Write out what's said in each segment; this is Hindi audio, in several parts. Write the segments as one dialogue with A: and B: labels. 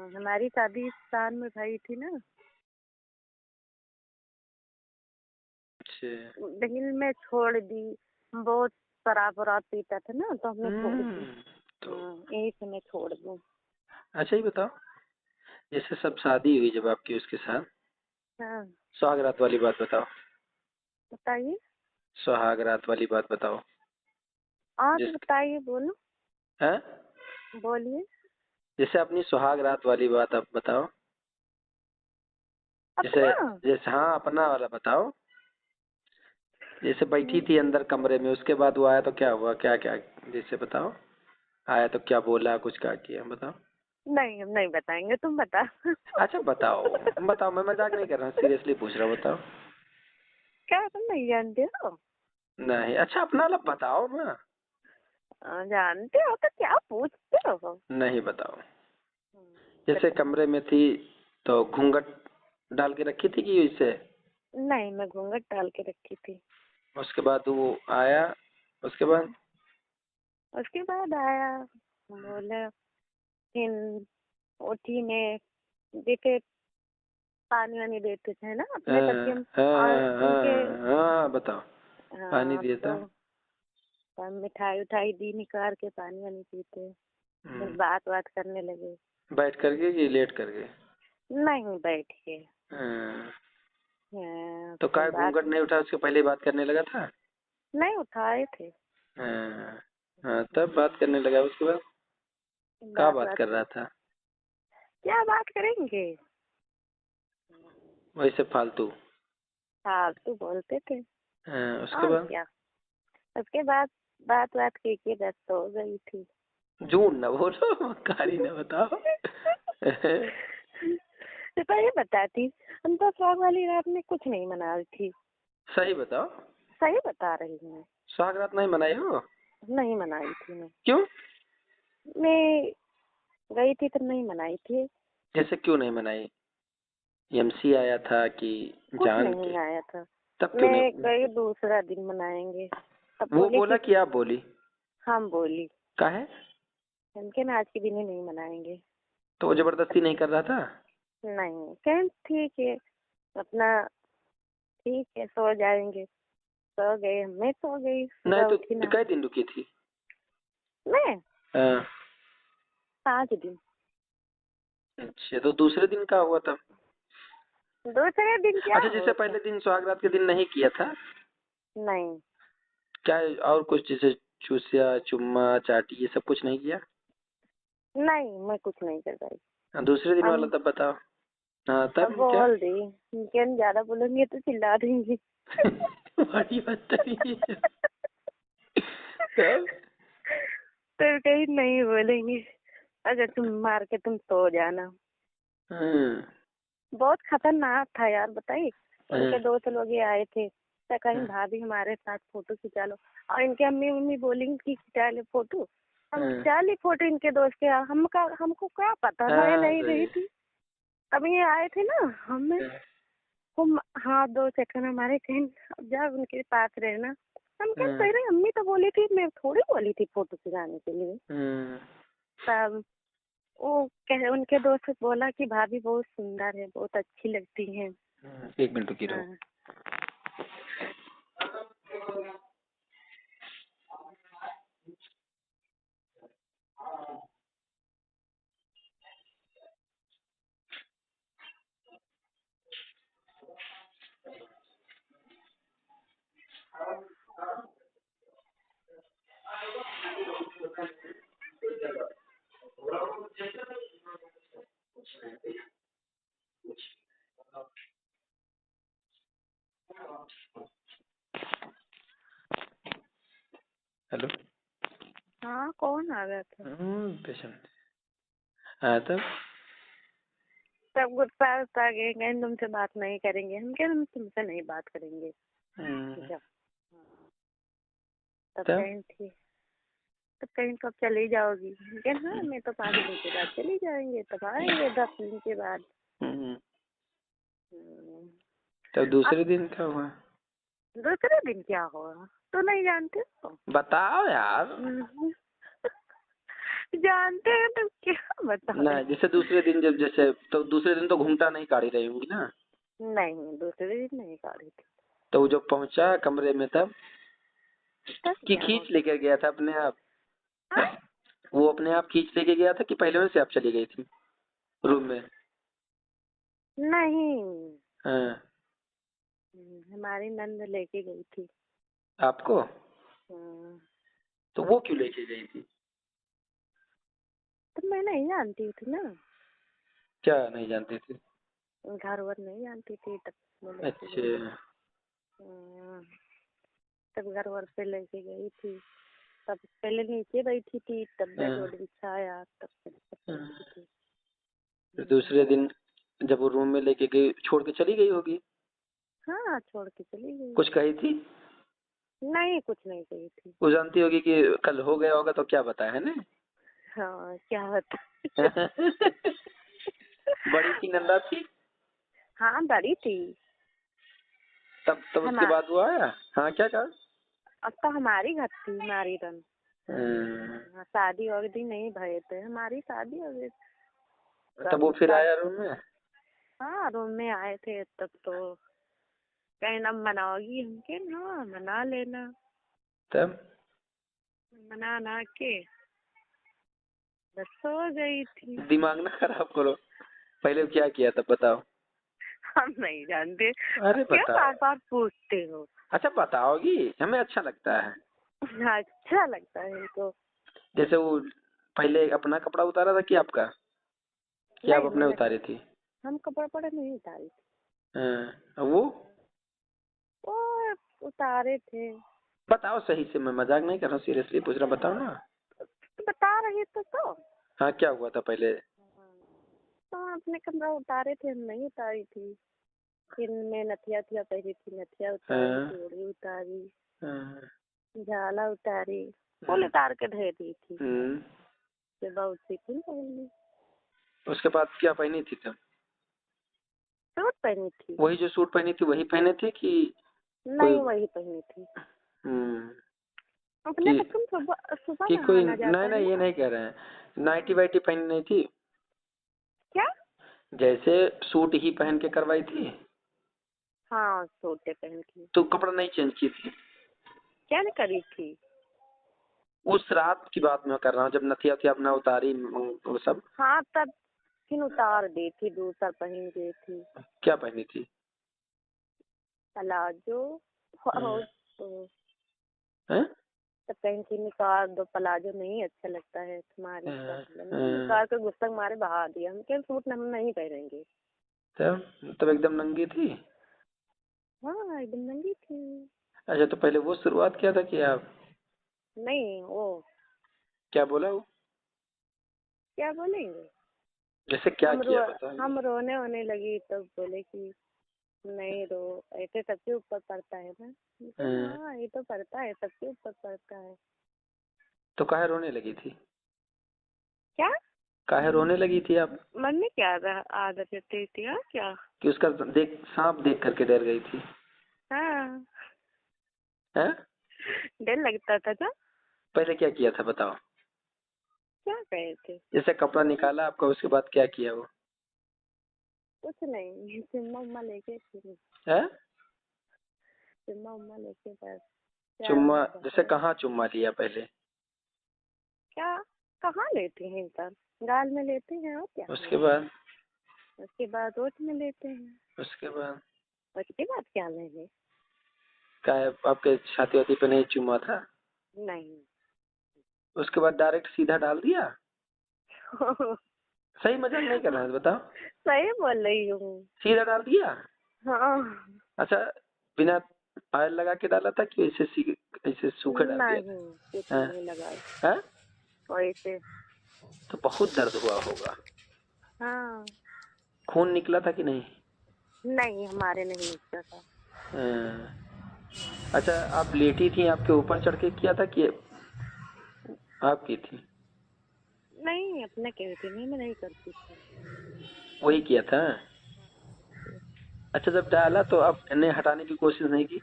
A: हमारी शादी इस साल में भई थी ना,
B: अच्छा।
A: लेकिन मैं छोड़ दी। बहुत शराब वराब पीता था ना, तो हमने छोड़ दी।
B: तो
A: यही से मैं छोड़ दूँ।
B: अच्छा ये बताओ, जैसे सब शादी हुई जब आपकी उसके साथ,
A: हाँ,
B: सुहागरात वाली बात बताओ।
A: बताइए।
B: सुहागरात वाली बात बताओ।
A: हाँ, तो
B: जिस
A: बताइए, बोलो,
B: है
A: बोलिए।
B: जैसे अपनी सुहागरात वाली बात आप बताओ। जैसे
A: अपना।
B: जैसे हाँ, अपना वाला बताओ। जैसे बैठी
A: हम्म,
B: थी अंदर कमरे में, उसके बाद वो आया तो क्या हुआ, क्या क्या, जैसे बताओ। आया तो क्या बोला, कुछ क्या किया, बताओ।
A: नहीं, हम नहीं बताएंगे, तुम बता।
B: अच्छा बताओ। बताओ, मैं मजाक नहीं कर रहा हूँ, सीरियसली पूछ रहा हूँ, बताओ।
A: क्या तुम नहीं जानते हो?
B: नहीं, अच्छा अपना वाला बताओ ना।
A: जानते हो तो क्या पूछते हो?
B: नहीं बताओ। जैसे
A: बताओ।
B: कमरे में थी तो घूंघट डाल के रखी थी कि इसे।
A: नहीं, मैं घूंघट डाल के रखी थी।
B: उसके बाद वो आया, उसके बाद।
A: उसके बाद आया, बोला, फिर उठी ने देखे, पानी वानी देते थे ना अपने तब भी हम। और उनके।
B: हाँ बताओ। पानी
A: हाँ,
B: दिया था।
A: तो मिठाई उठाई दी, निकाल के पानी वानी पीते। फिर
B: हम्म,
A: बात बात करने लगे।
B: बैठ करके कि लेट करके।
A: नहीं, बैठ के।
B: हाँ, तो
A: फिर
B: काय
A: बात।
B: घूंघट नहीं उठा, उसके पहले ही बात करने लगा था।
A: नहीं, उठाए थे।
B: हाँ। हाँ, तब बात करने लगा, उसके बाद क्या
A: बात
B: बात
A: बात।
B: कर रहा था।
A: क्या बात करेंगे?
B: वैसे फालतू।
A: फालतू बोलते थे।
B: हाँ, उसके
A: और
B: बाद।
A: क्या। उसके बाद बात बात की बस हो गई थी।
B: झूठ ना बोलो, कारी ना बताओ।
A: तो ये बताती, हम तो सुहाग वाली रात में कुछ नहीं मना रही थी।
B: सही बताओ।
A: सही बता रही हूँ मैं।
B: सुहागरात नहीं मनाई हो।
A: नहीं मनाई थी मैं।
B: क्यों।
A: मैं गई थी तो नहीं मनाई थी।
B: जैसे क्यों नहीं मनाई। एमसी आया था कि
A: कुछ
B: जान के।
A: नहीं आया था।
B: तब क्यों
A: मैं
B: नहीं।
A: गई, दूसरा दिन मनाएंगे। तब
B: वो
A: बोले
B: बोला
A: कि
B: कि आप बोली।
A: हम बोली
B: काहे।
A: उनके ना आज के दिन ही नहीं मनाएंगे।
B: तो वो जबरदस्ती नहीं कर रहा था।
A: नहीं, कहें ठीक है, अपना ठीक है, सो जाएंगे। सो गए, मैं सो गई,
B: नहीं
A: सुबह
B: तो
A: उठी ना।
B: कई दिन रुकी थी।
A: मैं
B: हाँ।
A: 5 दिन।
B: अच्छा, तो दूसरे दिन का हुआ था।
A: दूसरे दिन क्या
B: अच्छा, जैसे
A: होता?
B: पहले दिन सुहागरात के दिन नहीं किया था।
A: नहीं।
B: क्या और कुछ, जैसे चूसिया, चुम्मा, चाटी, ये सब कुछ नहीं किया।
A: नहीं, मैं कुछ नहीं कर पाई।
B: हाँ, दूसरे दिन वाला
A: हम
B: तब बताओ। हाँ,
A: अब
B: तब क्या।
A: बोल दी। क्या ज्यादा बोलेंगे तो चिल्ला देंगे।
B: बड़ी बदतमीज है। तब।
A: तो कहीं नहीं बोलेंगे। अगर तुम मार के तुम सो जाना।
B: हाँ,
A: बहुत खतरनाक था यार, बताइए।
B: हाँ,
A: उनके दोस्त लोग ये आए थे, तो कहीं
B: हाँ,
A: भाभी हमारे साथ फोटो खिंचा लो। और इनके अम्मी मम्मी बोलेंगे कि खिंचा ले फोटो। हम
B: हाँ,
A: खिंचा ली फोटो इनके दोस्त के। हमको क्या पता, मैं
B: हाँ,
A: नहीं
B: सही।
A: रही थी। अभी ये आए थे ना, हमें
B: हाँ,
A: हम हाँ 2 सेकंड हमारे कहीं जब उनके पास रहना। हम कहीं
B: हाँ,
A: तेरे अम्मी तो बोली थी, मैं थोड़ी बोली थी फोटो खिंचाने के लिए।
B: हाँ।
A: तब वो कह उनके दोस्त बोला कि भाभी बहुत सुंदर है, बहुत अच्छी लगती है।
B: एक मिनट रुकी रहो।
A: हाँ।
B: हेलो।
A: हाँ, कौन आ गया था?
B: पेशेंट। हाँ, तब।
A: सब गुस्सा उस्सा गए, कहीं तुमसे बात नहीं करेंगे। हम कह हम तुमसे नहीं बात करेंगे।
B: हम्म,
A: जा। तब
B: तब।
A: कहीं थी। तब कहीं कब चली जाओगी? हम कह हाँ, मैं तो 5 दिन के बाद चली जाएंगे, तब आएंगे 10 दिन के बाद।
B: हम्म,
A: हम्म,
B: तब
A: अब
B: दूसरे दिन क्या हुआ।
A: दूसरे दिन क्या हुआ तो नहीं जानते हो?
B: बताओ यार।
A: हम्म, जानते हैं तो क्या बताओ।
B: ना जैसे दूसरे दिन जब जैसे तो दूसरे दिन तो घूमटा नहीं काढ़ी रही होंगी ना।
A: नहीं दूसरे दिन नहीं काढ़ी थी।
B: तो वो जब पहुंचा कमरे में तब
A: तब
B: कि
A: क्या हो
B: खींच लेकर गया था अपने आप।
A: हाँ?
B: वो अपने आप खींच लेके गया था कि पहले से आप चली गई थी रूम में।
A: नहीं
B: हाँ।
A: हमारी नंद लेके गई थी।
B: आपको तो वो क्यों लेके गई थी?
A: तो मैं नहीं जानती थी ना।
B: क्या नहीं जानती थी?
A: घर वर नहीं जानती थी तब वो लेके गई।
B: अच्छा।
A: तब घर वर पे लेके गई थी। तब पहले नीचे बैठी थी तब बेड
B: हाँ,
A: वोड बिछाया तब से
B: हाँ।
A: बैठी थी।
B: फिर दूसरे दिन जब वो रूम में लेके गई छोड़ के चली गई होगी।
A: हाँ छोड़ के चली गई।
B: कुछ कही थी?
A: नहीं कुछ नहीं कही थी।
B: वो जानती होगी कि कल हो गया होगा तो क्या बताया है ना।
A: हाँ क्या बता।
B: बड़ी थी नंदा थी।
A: हाँ बड़ी थी।
B: तब
A: हम
B: उसके बाद वो आया। हाँ क्या कहा?
A: अब तो हमारी घर थी हमारी रन।
B: हाँ,
A: शादी वादी नहीं भये थे हमारी शादी हो गई।
B: तब वो फिर आया रूम में।
A: हाँ रूम में आए थे तब तो कहना मनाओगी हमके ना मना लेना।
B: तब
A: मना ना के बस सो गई थी।
B: दिमाग ना खराब करो। पहले क्या किया तब बताओ।
A: हम नहीं जानते। अब
B: अरे
A: क्या
B: बताओ।
A: बार बार पूछते हो।
B: अच्छा बताओगी हमें अच्छा लगता है।
A: अच्छा लगता है तो।
B: जैसे वो पहले अपना कपड़ा उतारा था कि आपका कि आप
A: नहीं
B: अपने
A: मैंने
B: उतारी थी?
A: हम कपड़े पड़े नहीं उतारी थी।
B: हाँ, वो
A: वो उतारे थे।
B: बताओ सही से। मैं मजाक नहीं कर रहा हूँ सीरियसली पूछ रहा हूँ, बताओ ना।
A: तो बता रही तो।
B: हाँ क्या हुआ था पहले?
A: तो अपने कपड़ा उतारे थे हम नहीं उतारी थी। फिर मैं नथिया थिया पहनी थी नथिया उतारी
B: हाँ,
A: चूड़ी उतारी
B: हाँ,
A: झाला उतारी फूल उतार के धे दी थी।
B: हम्म।
A: फिर बहुत सी फूल पहन ली।
B: उसके बाद क्या पहनी थी तब?
A: सूट पहनी थी।
B: वही जो सूट पहनी थी वही पहने थे कि कोई?
A: नहीं वही पहनी थी।
B: हम्म।
A: अपने
B: कि
A: तो तुम सुबह सुबह
B: कि कोई
A: नहाना जाता
B: नहीं
A: है
B: नहीं ये
A: ना।
B: नहीं कह रहे हैं। नाइटी वाइटी पहनी नहीं थी?
A: क्या।
B: जैसे सूट ही पहन के करवाई थी
A: हाँ सूटे पहन की।
B: तो कपड़ा नहीं चेंज की थी?
A: क्या नहीं करी थी।
B: उस रात की बात मैं कर रहा हूँ जब नथिया वथिया अपना उतारी वो सब।
A: हाँ तब फिर उतार दी थी दूसरा पहन गई थी।
B: क्या पहनी थी?
A: प्लाजो
B: हाँ,
A: और तो
B: हैं?
A: तब कहीं की निकाल दो प्लाजो नहीं अच्छा लगता है तुम्हारी
B: हाँ, हाँ।
A: निकाल के गुस्सा मारे बहा दिया हम क्या सूट हम नहीं पहनेंगे।
B: तब एकदम नंगी थी?
A: हाँ एकदम नंगी थी।
B: अच्छा तो पहले वो शुरुआत किया था कि आप?
A: नहीं वो
B: क्या बोला वो?
A: क्या बोलेंगे।
B: जैसे क्या किया बताओ।
A: हम रोने होने लगी तब बोले कि नहीं रो ऐसे सबके ऊपर पड़ता है ना। मैं कहा,
B: हाँ,
A: हाँ ये तो पड़ता है सबके ऊपर पड़ता है।
B: तो काहे रोने लगी थी?
A: क्या।
B: काहे रोने लगी थी आप?
A: मन में क्या आदत रहती थी हाँ क्या।
B: कि उसका देख सांप देख करके डर गई थी?
A: हाँ
B: हैं?
A: डर लगता था ना।
B: पहले क्या किया था बताओ।
A: क्या कहे थे।
B: जैसे कपड़ा निकाला आपका उसके बाद क्या किया वो?
A: कुछ नहीं चुम्मा उम्मा लेके फिर
B: है?
A: चुम्मा उम्मा लेके बस प्यार
B: चुम्मा?
A: मोहब्बत
B: जैसे
A: है।
B: कहाँ चुम्मा लिया पहले?
A: क्या कहाँ लेते हैं सब गाल में लेते हैं और क्या
B: उसके
A: लेते
B: बाद?
A: हैं। उसके बाद ओठ में लेते हैं।
B: उसके बाद
A: उसके बाद क्या लेंगे।
B: काहे आपके छाती वाती पे नहीं चुम्मा था?
A: नहीं।
B: उसके बाद डायरेक्ट सीधा डाल दिया? सही मजाक नहीं कर रहे हैं बताओ।
A: सही बोल रही हूँ।
B: सीधा डाल दिया?
A: हाँ
B: अच्छा बिना ऑयल लगा के डाला था कि ऐसे सूखे डाल दिया
A: नहीं कुछ
B: था?
A: नहीं लगा
B: हैं?
A: वैसे।
B: तो बहुत दर्द हुआ होगा।
A: हाँ
B: खून निकला था कि नहीं?
A: नहीं हमारे नहीं निकला था।
B: हाँ। अच्छा आप लेटी थी आपके ऊपर चढ़ के किया था कि आप की थी?
A: नहीं अपने कहती नहीं मैं नहीं करती थी।
B: वही किया था। अच्छा जब डाला तो आपने हटाने की कोशिश नहीं की?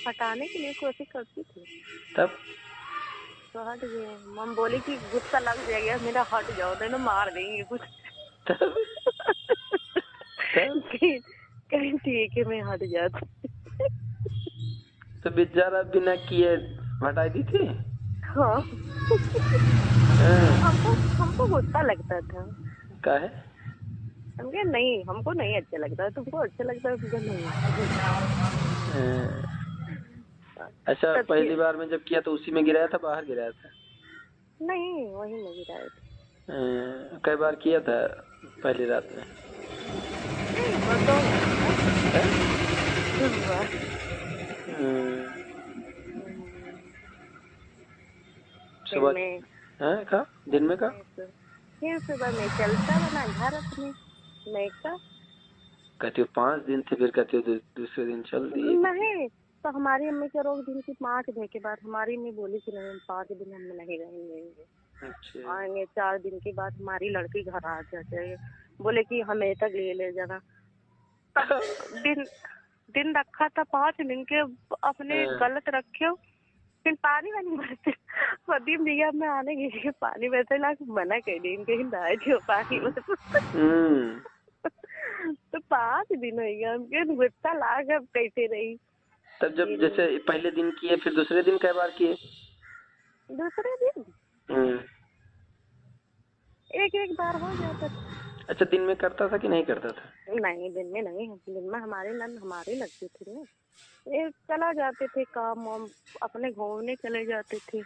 A: हटाने के लिए कोशिश करती थी।
B: तब
A: तो हट गए। हम बोले कि गुस्सा लग जाएगा मेरा, हट जाओ नहीं तो मार देंगे कुछ।
B: तब
A: कहीं ठीक है मैं हट जाती।
B: तो बेचारा बिना किए हटाई दी थी।
A: हाँ
B: हाँ,
A: हमको गुस्सा लगता था।
B: का है?
A: हम कहे नहीं, हमको नहीं अच्छा लगता है, तुमको अच्छा लगता है, तुमको नहीं।
B: अच्छा,
A: तब
B: पहली
A: फिर
B: बार में जब किया तो उसी में गिराया था, बाहर गिराया था?
A: नहीं, वही नहीं गिराए थे।
B: कई बार किया था पहली रात में?
A: और 2
B: हैं?
A: बार। फिर
B: सुबह?
A: मैं
B: हैं, कहा दिन में का?
A: फिर सुबह में चलता बना घर अपने। मैं का
B: कहती हो 5 दिन थे, फिर कहती हो दूसरे दिन चल दिए।
A: नहीं, तो हमारी अम्मी के रोक दिन की 5 दिन के बाद हमारी अम्मी बोली कि नहीं 5 दिन हम नहीं रहेंगे,
B: अच्छा।
A: आएंगे 4 दिन के बाद हमारी लड़की घर आ जाए। बोले कि हमें तक ले जाना। तब दिन दिन रखा था 5 दिन के, अपने गलत रखे हो। फिर पानी वानी भरते पदीम भैया में आने के पानी वैसे ला मना कर दी, कहीं नहाए थे पानी में। तो 5 दिन हो गया, हमके गुस्सा लाग अब कैसे रही।
B: तब जब जैसे पहले दिन किए, फिर दूसरे दिन कई बार किए?
A: दूसरे दिन एक बार हो जाता था।
B: अच्छा, दिन में करता था कि नहीं करता था?
A: नहीं, दिन में नहीं, दिन में हमारी नंद हमारी लगती थी ना, ये चला जाते थे काम वाम, अपने घूमने चले जाते थे।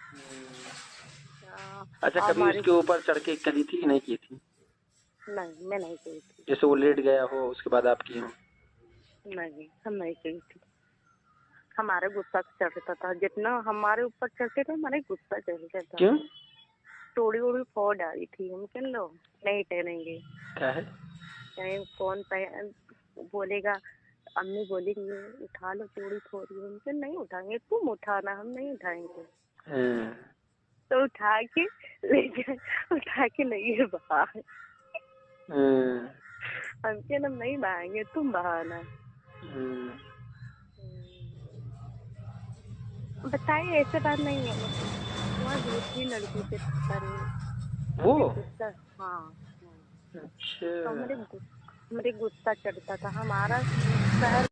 B: अच्छा, कभी
A: हमारे
B: उसके ऊपर चढ़ के करी थी कि नहीं की थी?
A: नहीं, मैं नहीं गई थी।
B: जैसे वो लेट गया हो उसके बाद आप की हो?
A: नहीं, हम नहीं गई थी। हमारे गुस्सा चढ़ता था, जितना हमारे ऊपर चढ़ते थे हमारे गुस्सा चढ़ता था।
B: क्यों?
A: तोड़ी ओड़ी फोड़ डाली थी हम, कह लो नहीं पहनेंगे।
B: क्या है?
A: कहीं कौन बोलेगा, अम्मी बोलेंगी उठा लो चूड़ी थोड़ी, उनके नहीं उठाएंगे, तुम उठाना, हम नहीं उठाएंगे। तो उठा के ले जाए, उठा के नहीं है बाहर। हम के हम नहीं बहाएंगे, तुम बहाना। बताइए, ऐसे बात नहीं है, वहाँ दूसरी लड़की से
B: वो?
A: गुस्सा। हाँ,
B: अच्छा।
A: तो हमारे गुस्सा चढ़ता था हमारा शहर।